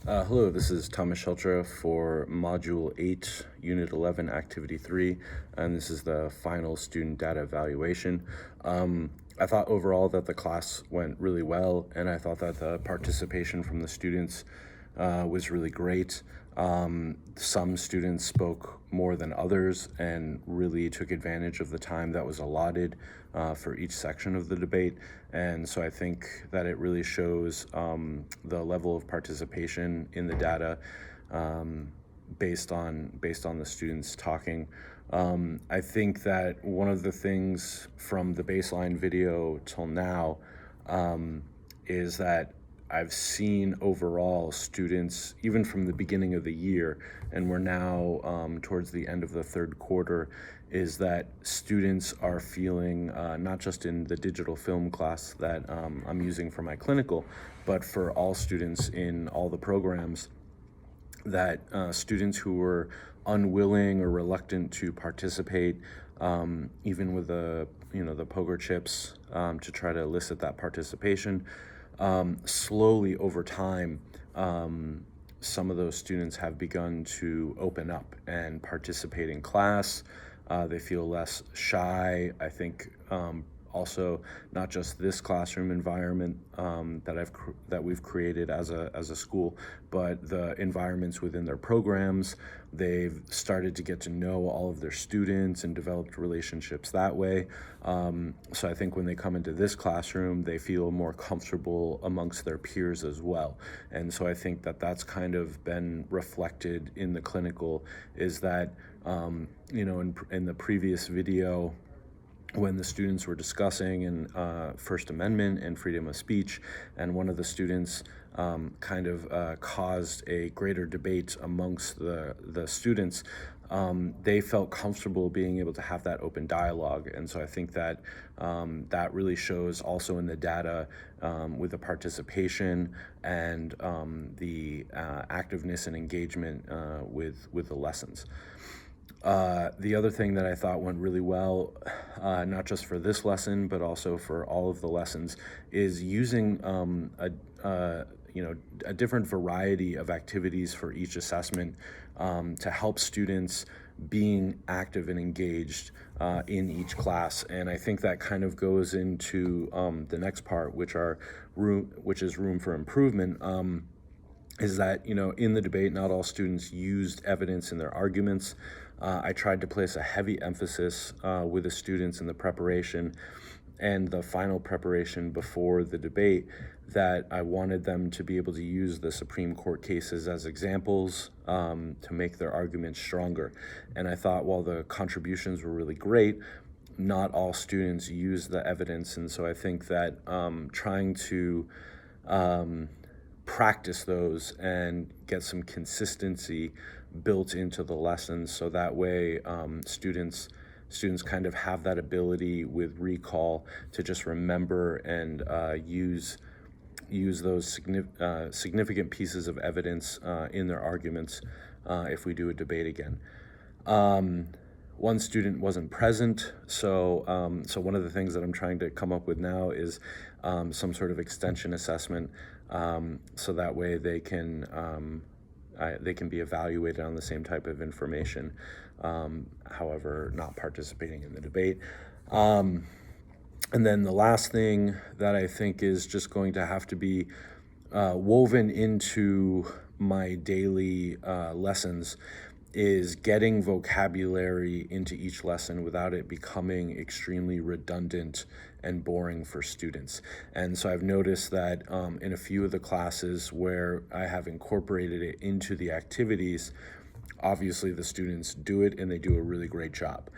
Hello, this is Thomas Sheltra for Module 8, Unit 11, Activity 3, and this is the final student data evaluation. I thought overall that the class went really well, and I thought that the participation from the students was really great. Some students spoke more than others and really took advantage of the time that was allotted for each section of the debate. And so I think that it really shows the level of participation in the data based on the students talking. I think that one of the things from the baseline video till now is that I've seen overall students, even from the beginning of the year, and we're now towards the end of the third quarter, is that students are feeling, not just in the digital film class that I'm using for my clinical, but for all students in all the programs, that students who were unwilling or reluctant to participate, even with the poker chips to try to elicit that participation, slowly over time, some of those students have begun to open up and participate in class. They feel less shy. I think also not just this classroom environment that we've created as a school, but the environments within their programs. They've started to get to know all of their students and developed relationships that way. So I think when they come into this classroom, they feel more comfortable amongst their peers as well. And so I think that that's kind of been reflected in the clinical, is that in the previous video, when the students were discussing First Amendment and freedom of speech, and one of the students caused a greater debate amongst the students, they felt comfortable being able to have that open dialogue. And so I think that that really shows also in the data with the participation and the activeness and engagement with the lessons. The other thing that I thought went really well, not just for this lesson, but also for all of the lessons, is using a different variety of activities for each assessment to help students being active and engaged in each class. And I think that kind of goes into the next part, which is room for improvement. Is that, in the debate, not all students used evidence in their arguments. I tried to place a heavy emphasis with the students in the preparation and the final preparation before the debate, that I wanted them to be able to use the Supreme Court cases as examples to make their arguments stronger. And I thought while the contributions were really great, not all students used the evidence. And so I think that trying to practice those and get some consistency built into the lessons, so that way students kind of have that ability with recall to just remember and use those significant pieces of evidence in their arguments if we do a debate again. One student wasn't present, so one of the things that I'm trying to come up with now is some sort of extension assessment, so that way they can be evaluated on the same type of information, however, not participating in the debate. And then the last thing that I think is just going to have to be woven into my daily lessons is getting vocabulary into each lesson without it becoming extremely redundant and boring for students. And so I've noticed that in a few of the classes where I have incorporated it into the activities, obviously the students do it and they do a really great job.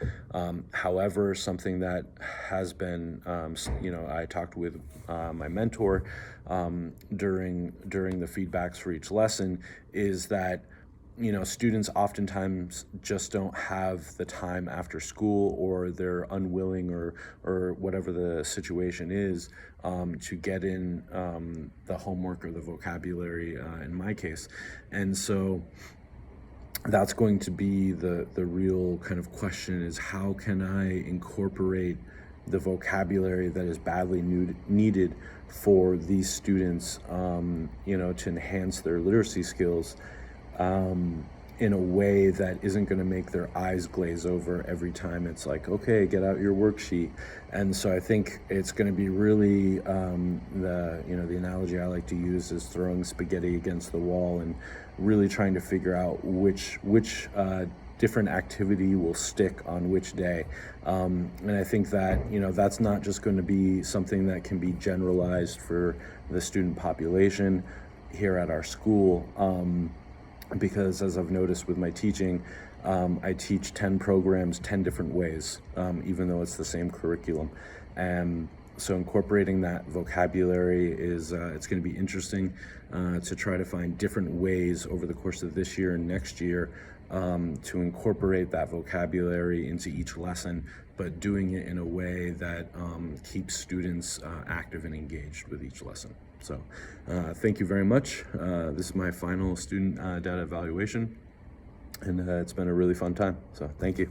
However, something that has been, I talked with my mentor during the feedbacks for each lesson, is that students oftentimes just don't have the time after school, or they're unwilling, or whatever the situation is, to get in the homework or the vocabulary in my case. And so that's going to be the real kind of question, is how can I incorporate the vocabulary that is badly needed for these students, to enhance their literacy skills in a way that isn't going to make their eyes glaze over every time it's like, okay, get out your worksheet. And so I think it's going to be really the analogy I like to use is throwing spaghetti against the wall and really trying to figure out which different activity will stick on which day. And I think that, that's not just going to be something that can be generalized for the student population here at our school. Because as I've noticed with my teaching, I teach 10 programs 10 different ways, even though it's the same curriculum. And so incorporating that vocabulary is, it's going to be interesting to try to find different ways over the course of this year and next year to incorporate that vocabulary into each lesson, but doing it in a way that keeps students active and engaged with each lesson. So thank you very much. This is my final student data evaluation, and it's been a really fun time. So thank you.